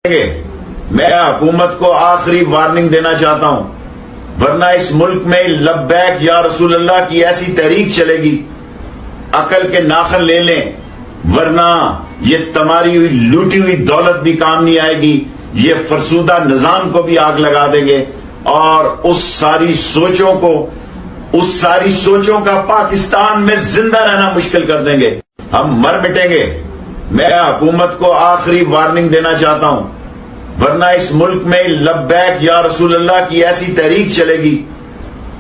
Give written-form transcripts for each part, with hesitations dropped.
میں حکومت کو آخری وارننگ دینا چاہتا ہوں، ورنہ اس ملک میں لبیک یا رسول اللہ کی ایسی تحریک چلے گی، عقل کے ناخن لے لیں، ورنہ یہ تمہاری ہوئی لوٹی ہوئی دولت بھی کام نہیں آئے گی، یہ فرسودہ نظام کو بھی آگ لگا دیں گے اور اس ساری سوچوں کا پاکستان میں زندہ رہنا مشکل کر دیں گے۔ ہم مر مٹیں گے۔ میں حکومت کو آخری وارننگ دینا چاہتا ہوں، ورنہ اس ملک میں لبیک یا رسول اللہ کی ایسی تحریک چلے گی۔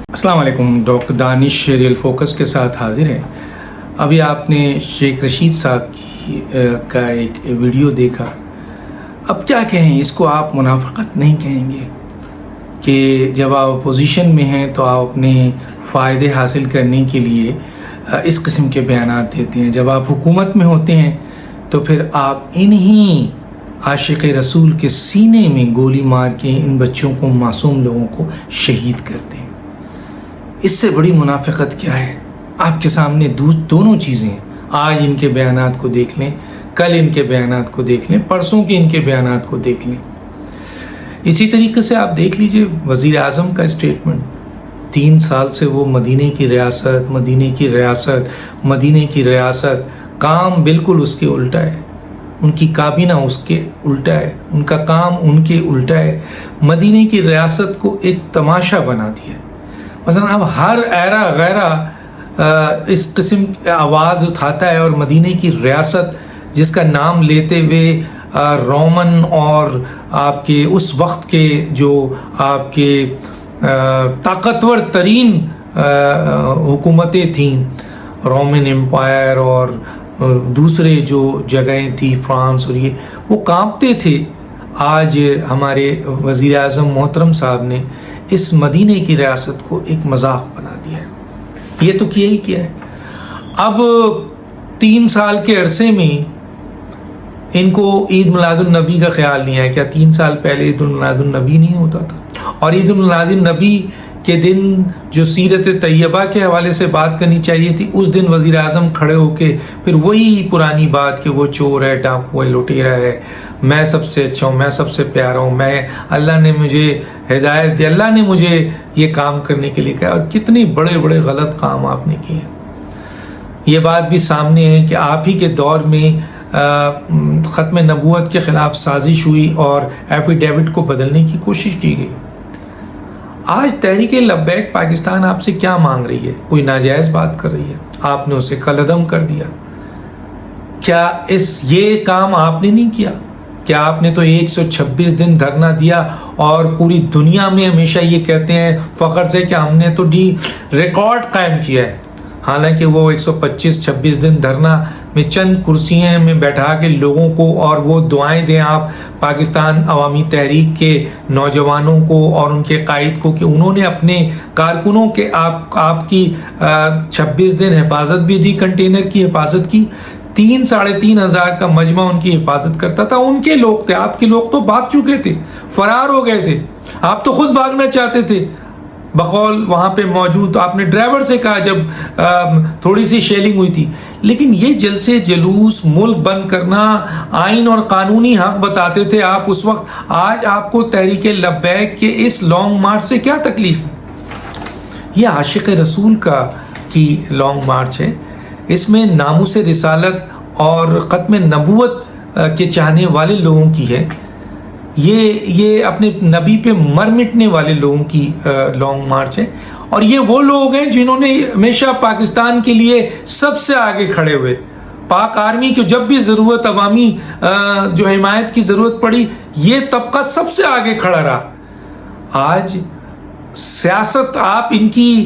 السلام علیکم، ڈاکٹر دانش ریئل فوکس کے ساتھ حاضر ہے۔ ابھی آپ نے شیخ رشید صاحب کا ایک ویڈیو دیکھا۔ اب کیا کہیں، اس کو آپ منافقت نہیں کہیں گے کہ جب آپ اپوزیشن میں ہیں تو آپ اپنے فائدے حاصل کرنے کے لیے اس قسم کے بیانات دیتے ہیں، جب آپ حکومت میں ہوتے ہیں تو پھر آپ انہی عاشق رسول کے سینے میں گولی مار کے ان بچوں کو، معصوم لوگوں کو شہید کرتے ہیں۔ اس سے بڑی منافقت کیا ہے؟ آپ کے سامنے دونوں چیزیں ہیں۔ آج ان کے بیانات کو دیکھ لیں، کل ان کے بیانات کو دیکھ لیں، پرسوں کے ان کے بیانات کو دیکھ لیں۔ اسی طریقے سے آپ دیکھ لیجئے وزیر اعظم کا اسٹیٹمنٹ، 3 سال سے وہ مدینے کی ریاست، کام بالکل اس کے الٹا ہے، ان کی کابینہ اس کے الٹا ہے، ان کا کام ان کے الٹا ہے، مدینے کی ریاست کو ایک تماشا بنا دیا ہے۔ مثلا اب ہر ایرا غیرہ اس قسم آواز اٹھاتا ہے اور مدینے کی ریاست جس کا نام لیتے ہوئے رومن اور آپ کے اس وقت کے جو آپ کے طاقتور ترین حکومتیں تھیں، رومن امپائر اور دوسرے جو جگہیں تھی، فرانس اور یہ، وہ کانپتے تھے۔ آج ہمارے وزیر اعظم محترم صاحب نے اس مدینے کی ریاست کو ایک مذاق بنا دیا ہے۔ یہ تو کیا ہی کیا ہے۔ اب 3 سال کے عرصے میں ان کو عید میلاد النبی کا خیال نہیں ہے۔ کیا 3 سال پہلے عید میلاد النبی نہیں ہوتا تھا؟ اور عید میلاد النبی کے دن جو سیرت طیبہ کے حوالے سے بات کرنی چاہیے تھی، اس دن وزیر اعظم کھڑے ہو کے پھر وہی پرانی بات کہ وہ چور ہے، ڈاکو ہے، لٹیرا ہے، میں سب سے اچھا ہوں، میں سب سے پیارا ہوں، میں اللہ نے مجھے ہدایت دی، اللہ نے مجھے یہ کام کرنے کے لیے کہا۔ اور کتنے بڑے بڑے غلط کام آپ نے کیے ہیں۔ یہ بات بھی سامنے ہے کہ آپ ہی کے دور میں ختم نبوت کے خلاف سازش ہوئی اور ایفیڈیوٹ کو بدلنے کی کوشش کی گئی۔ آج تحریک لبیک پاکستان آپ سے کیا مانگ رہی ہے؟ کوئی ناجائز بات کر رہی ہے، آپ نے اسے قلعدم کر دیا۔ کیا یہ کام آپ نے نہیں کیا؟ کیا آپ نے تو 126 دن دھرنا دیا اور پوری دنیا میں ہمیشہ یہ کہتے ہیں فخر سے کہ ہم نے تو ریکارڈ قائم کیا ہے، حالانکہ وہ 125-26 دن دھرنا میں چند کرسیاں میں بیٹھا کے لوگوں کو، اور وہ دعائیں دیں آپ پاکستان عوامی تحریک کے نوجوانوں کو اور ان کے قائد کو کہ انہوں نے اپنے کارکنوں کے آپ کی 26 دن حفاظت بھی دی، کنٹینر کی حفاظت کی، 3-3.5 ہزار کا مجمع ان کی حفاظت کرتا تھا۔ ان کے لوگ تھے، آپ کے لوگ تو بھاگ چکے تھے، فرار ہو گئے تھے، آپ تو خود بھاگنا چاہتے تھے۔ بقول وہاں پہ موجود آپ نے ڈرائیور سے کہا جب تھوڑی سی شیلنگ ہوئی تھی، لیکن یہ جلسے جلوس، ملک بند کرنا، آئین اور قانونی حق بتاتے تھے آپ اس وقت۔ آج آپ کو تحریک لبیک کے اس لانگ مارچ سے کیا تکلیف ہے؟ یہ عاشق رسول کی لانگ مارچ ہے۔ اس میں ناموس رسالت اور ختم نبوت کے چاہنے والے لوگوں کی ہے، یہ اپنے نبی پہ مر مٹنے والے لوگوں کی لانگ مارچ ہے۔ اور یہ وہ لوگ ہیں جنہوں نے ہمیشہ پاکستان کے لیے سب سے آگے کھڑے ہوئے، پاک آرمی کی جب بھی ضرورت، عوامی جو حمایت کی ضرورت پڑی، یہ طبقہ سب سے آگے کھڑا رہا۔ آج سیاست آپ ان کی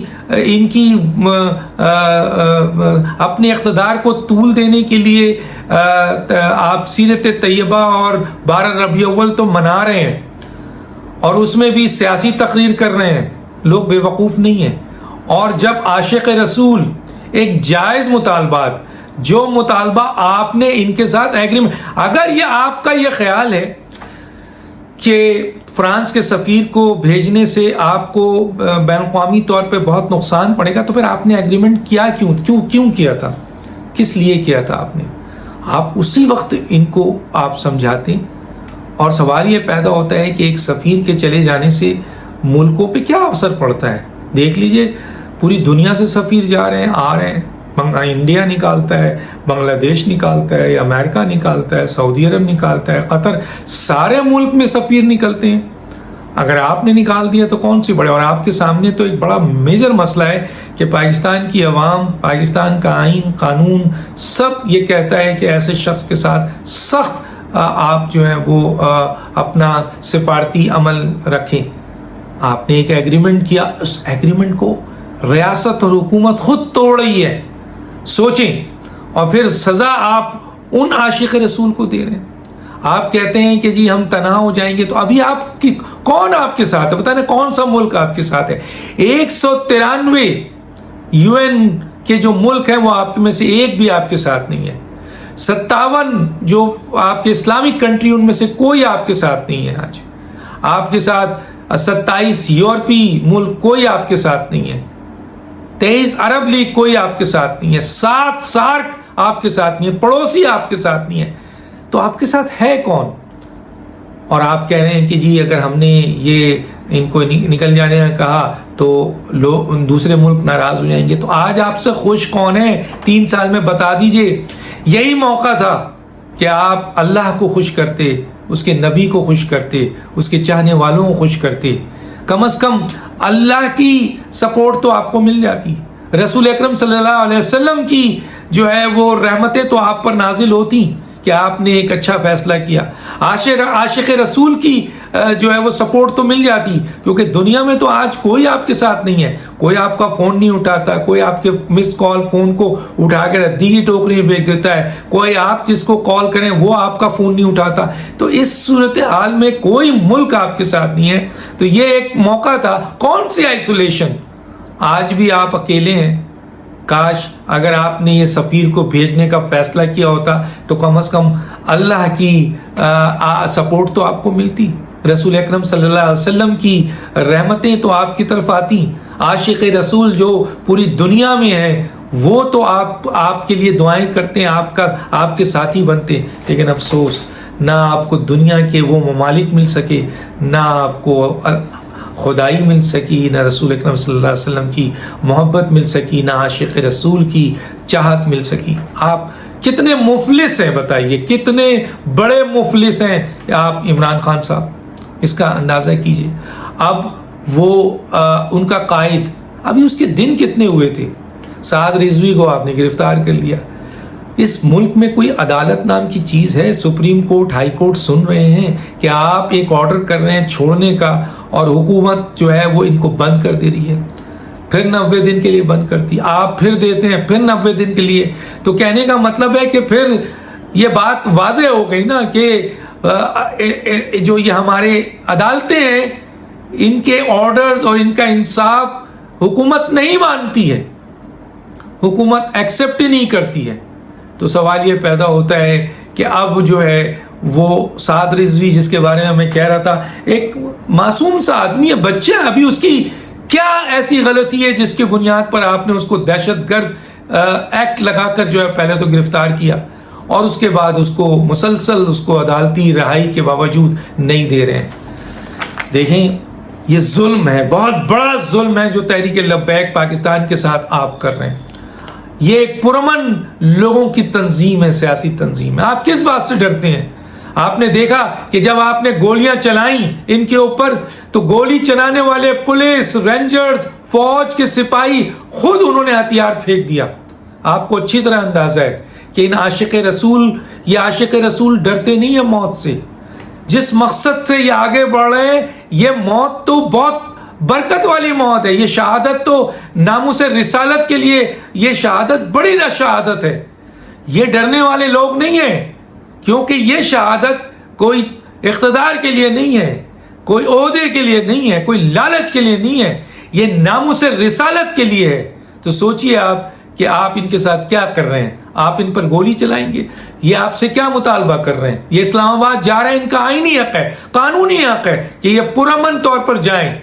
اپنے اقتدار کو طول دینے کے لیے آپ سیرت طیبہ اور 12 ربیع الاول تو منا رہے ہیں، اور اس میں بھی سیاسی تقریر کر رہے ہیں۔ لوگ بے وقوف نہیں ہیں۔ اور جب عاشق رسول ایک جائز مطالبات، جو مطالبہ آپ نے ان کے ساتھ ایگریمنٹ، اگر یہ آپ کا یہ خیال ہے کہ فرانس کے سفیر کو بھیجنے سے آپ کو بین الاقوامی طور پہ بہت نقصان پڑے گا، تو پھر آپ نے ایگریمنٹ کیا کیوں کیا تھا؟ کس لیے کیا تھا آپ نے؟ آپ اسی وقت ان کو آپ سمجھاتے اور سوال یہ پیدا ہوتا ہے کہ ایک سفیر کے چلے جانے سے ملکوں پہ کیا اثر پڑتا ہے. دیکھ لیجئے پوری دنیا سے سفیر جا رہے ہیں, آ رہے ہیں. انڈیا نکالتا ہے, بنگلہ دیش نکالتا ہے, امریکہ نکالتا ہے, سعودی عرب نکالتا ہے, قطر, سارے ملک میں سفیر نکلتے ہیں. اگر آپ نے نکال دیا تو کون سی بڑے. اور آپ کے سامنے تو ایک بڑا میجر مسئلہ ہے کہ پاکستان کی عوام, پاکستان کا آئین, قانون سب یہ کہتا ہے کہ ایسے شخص کے ساتھ سخت آپ جو ہے وہ اپنا سفارتی عمل رکھیں. آپ نے ایک ایگریمنٹ کیا, اس ایگریمنٹ کو ریاست اور حکومت خود توڑ رہی ہے. سوچیں, اور پھر سزا آپ ان عاشق رسول کو دے رہے ہیں. آپ کہتے ہیں کہ جی ہم تنہا ہو جائیں گے, تو ابھی آپ کی کون آپ کے ساتھ ہے بتائیں, کون سا ملک آپ کے ساتھ ہے؟ 193 UN کے جو ملک ہیں وہ آپ میں سے ایک بھی آپ کے ساتھ نہیں ہے. 57 جو آپ کے اسلامک کنٹری ان میں سے کوئی آپ کے ساتھ نہیں ہے. آج آپ کے ساتھ 27 یورپی ملک کوئی آپ کے ساتھ نہیں ہے. 23 عرب لیگ کوئی آپ کے ساتھ نہیں ہے. 7 سارک آپ کے ساتھ نہیں ہے. پڑوسی آپ کے ساتھ نہیں ہے. تو آپ کے ساتھ ہے کون؟ اور آپ کہہ رہے ہیں کہ جی اگر ہم نے یہ ان کو نکل جانے کا کہا تو لوگ دوسرے ملک ناراض ہو جائیں گے. تو آج آپ سے خوش کون ہے 3 سال میں بتا دیجئے. یہی موقع تھا کہ آپ اللہ کو خوش کرتے, اس کے نبی کو خوش کرتے, اس کے چاہنے والوں کو خوش کرتے. کم از کم اللہ کی سپورٹ تو آپ کو مل جاتی. رسول اکرم صلی اللہ علیہ وسلم کی جو ہے وہ رحمتیں تو آپ پر نازل ہوتی کہ آپ نے ایک اچھا فیصلہ کیا. عاشق رسول کی جو ہے وہ سپورٹ تو مل جاتی, کیونکہ دنیا میں تو آج کوئی آپ کے ساتھ نہیں ہے. کوئی آپ کا فون نہیں اٹھاتا, کوئی آپ کے مس کال فون کو اٹھا کے ردی کی ٹوکری میں پھینک دیتا ہے, کوئی آپ جس کو کال کریں وہ آپ کا فون نہیں اٹھاتا. تو اس صورتحال میں کوئی ملک آپ کے ساتھ نہیں ہے. تو یہ ایک موقع تھا. کون سی آئسولیشن, آج بھی آپ اکیلے ہیں. کاش اگر آپ نے یہ سفیر کو بھیجنے کا فیصلہ کیا ہوتا تو کم از کم اللہ کی سپورٹ تو آپ کو ملتی. رسول اکرم صلی اللہ علیہ وسلم کی رحمتیں تو آپ کی طرف آتی. عاشق رسول جو پوری دنیا میں ہے وہ تو آپ کے لیے دعائیں کرتے ہیں, آپ کے ساتھی بنتے. لیکن افسوس, نہ آپ کو دنیا کے وہ ممالک مل سکے, نہ آپ کو خدائی مل سکی, نہ رسول اکرم صلی اللہ علیہ وسلم کی محبت مل سکی, نہ عاشق رسول کی چاہت مل سکی. آپ کتنے مفلس ہیں بتائیے, کتنے بڑے مفلس ہیں آپ عمران خان صاحب, اس کا اندازہ کیجئے. اب وہ ان کا قائد, ابھی اس کے دن کتنے ہوئے تھے, سعد رضوی کو آپ نے گرفتار کر لیا. اس ملک میں کوئی عدالت نام کی چیز ہے؟ سپریم کورٹ, ہائی کورٹ سن رہے ہیں کہ آپ ایک آرڈر کر رہے ہیں چھوڑنے کا, اور حکومت جو ہے وہ ان کو بند کر دے رہی ہے. پھر 90 دن کے لیے بند کرتی, آپ پھر دیتے ہیں, پھر 90 دن کے لیے. تو کہنے کا مطلب ہے کہ پھر یہ بات واضح ہو گئی نا کہ جو یہ ہمارے عدالتیں ہیں ان کے آرڈرز اور ان کا انصاف حکومت نہیں مانتی ہے, حکومت ایکسپٹ ہی نہیں کرتی ہے. تو سوال یہ پیدا ہوتا ہے کہ اب جو ہے وہ سعد رضوی جس کے بارے میں کہہ رہا تھا, ایک معصوم سا آدمی ہے, بچہ, ابھی اس کی کیا ایسی غلطی ہے جس کی بنیاد پر آپ نے اس کو دہشت گرد ایکٹ لگا کر جو ہے پہلے تو گرفتار کیا, اور اس کے بعد اس کو مسلسل اس کو عدالتی رہائی کے باوجود نہیں دے رہے ہیں. دیکھیں یہ ظلم ہے, بہت بڑا ظلم ہے جو تحریک لبیک پاکستان کے ساتھ آپ کر رہے ہیں. یہ ایک پرامن لوگوں کی تنظیم ہے, سیاسی تنظیم ہے. آپ کس بات سے ڈرتے ہیں؟ آپ نے دیکھا کہ جب آپ نے گولیاں چلائیں ان کے اوپر تو گولی چلانے والے پولیس, رینجرز, فوج کے سپاہی خود انہوں نے ہتھیار پھینک دیا. آپ کو اچھی طرح اندازہ ہے کہ ان عاشق رسول ڈرتے نہیں ہیں موت سے. جس مقصد سے یہ آگے بڑھ رہے ہیں, یہ موت تو بہت برکت والی موت ہے. یہ شہادت تو ناموس رسالت کے لیے, یہ شہادت بڑی شہادت ہے. یہ ڈرنے والے لوگ نہیں ہیں, کیونکہ یہ شہادت کوئی اقتدار کے لیے نہیں ہے, کوئی عہدے کے لیے نہیں ہے, کوئی لالچ کے لیے نہیں ہے, یہ ناموس رسالت کے لیے ہے. تو سوچئے آپ کہ آپ ان کے ساتھ کیا کر رہے ہیں. آپ ان پر گولی چلائیں گے, یہ آپ سے کیا مطالبہ کر رہے ہیں؟ یہ اسلام آباد جا رہے ہیں, ان کا آئینی حق ہے, قانونی حق ہے کہ یہ پرامن طور پر جائیں.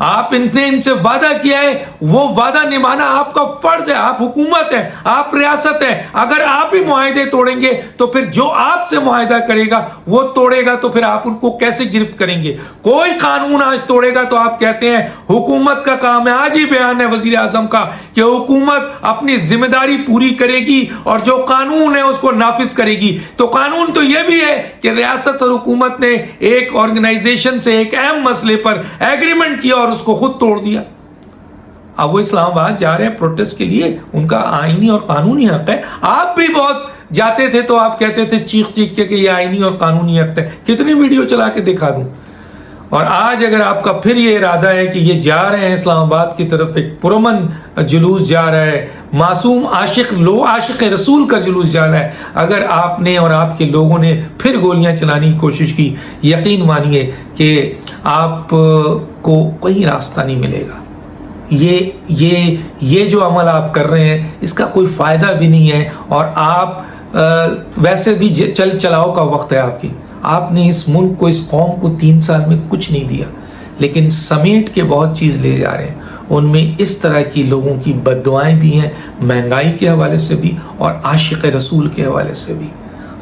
آپ نے ان سے وعدہ کیا ہے، وہ وعدہ نبھانا آپ کا فرض ہے. آپ حکومت ہے، آپ ریاست ہے. اگر آپ ہی معاہدے توڑیں گے تو پھر جو آپ سے معاہدہ کرے گا وہ توڑے گا، تو پھر آپ ان کو کیسے گرفت کریں گے؟ کوئی قانون آج توڑے گا تو آپ کہتے ہیں حکومت کا کام ہے. آج ہی بیان ہے وزیر اعظم کا کہ حکومت اپنی ذمہ داری پوری کرے گی اور جو قانون ہے اس کو نافذ کرے گی. تو قانون تو یہ بھی ہے کہ ریاست اور حکومت نے ایک آرگنائزیشن سے ایک اہم مسئلے پر ایگریمنٹ کیا اور اس کو خود توڑ دیا. اب وہ اسلام آباد جا رہے ہیں پروٹیسٹ کے لیے، ان کا آئینی اور قانونی حق ہے. آپ بھی بہت جاتے تھے تو آپ کہتے تھے چیخ چیخ کے کہ یہ آئینی اور قانونی حق ہے. کتنی ویڈیو چلا کے دکھا دوں. اور آج اگر آپ کا پھر یہ ارادہ ہے کہ یہ جا رہے ہیں اسلام آباد کی طرف، ایک پرامن جلوس جا رہا ہے، معصوم عاشق رسول کا جلوس جا رہا ہے، اگر آپ نے اور آپ کے لوگوں نے پھر گولیاں چلانے کی کوشش کی، یقین مانیے کہ آپ کو کوئی راستہ نہیں ملے گا. یہ جو عمل آپ کر رہے ہیں اس کا کوئی فائدہ بھی نہیں ہے. اور آپ ویسے بھی چلاؤ کا وقت ہے آپ نے اس ملک کو، اس قوم کو 3 سال میں کچھ نہیں دیا، لیکن سمیٹ کے بہت چیز لے جا رہے ہیں. ان میں اس طرح کی لوگوں کی بددعائیں بھی ہیں، مہنگائی کے حوالے سے بھی اور عاشق رسول کے حوالے سے بھی.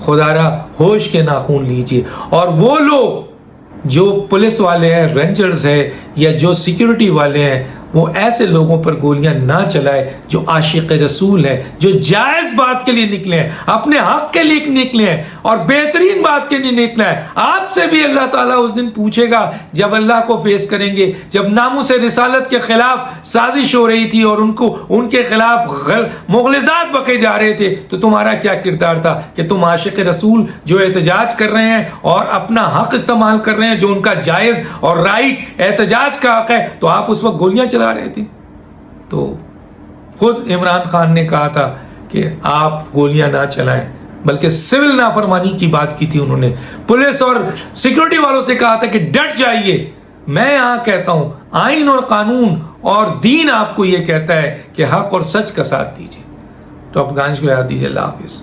خدارا ہوش کے ناخون لیجئے. اور وہ لوگ جو پولیس والے ہیں، رینجرز ہیں، یا جو سیکیورٹی والے ہیں، وہ ایسے لوگوں پر گولیاں نہ چلائے جو عاشق رسول ہیں، جو جائز بات کے لیے نکلے ہیں، اپنے حق کے لیے نکلے ہیں اور بہترین بات کے لیے نکلا ہے. آپ سے بھی اللہ تعالیٰ اس دن پوچھے گا جب اللہ کو فیس کریں گے، جب ناموس رسالت کے خلاف سازش ہو رہی تھی اور ان کے خلاف مغلظات بکے جا رہے تھے، تو تمہارا کیا کردار تھا کہ تم عاشق رسول جو احتجاج کر رہے ہیں اور اپنا حق استعمال کر رہے ہیں، جو ان کا جائز اور رائٹ احتجاج کا حق ہے، تو آپ اس وقت گولیاں چلا رہے تھے. تو خود عمران خان نے کہا تھا کہ آپ گولیاں نہ چلائیں، بلکہ سول نافرمانی کی بات کی تھی. انہوں نے پولیس اور سیکورٹی والوں سے کہا تھا کہ ڈٹ جائیے. میں یہاں کہتا ہوں آئین اور قانون اور دین آپ کو یہ کہتا ہے کہ حق اور سچ کا ساتھ دیجیے. ڈاکٹر دانش کو یاد دیجیے. اللہ حافظ.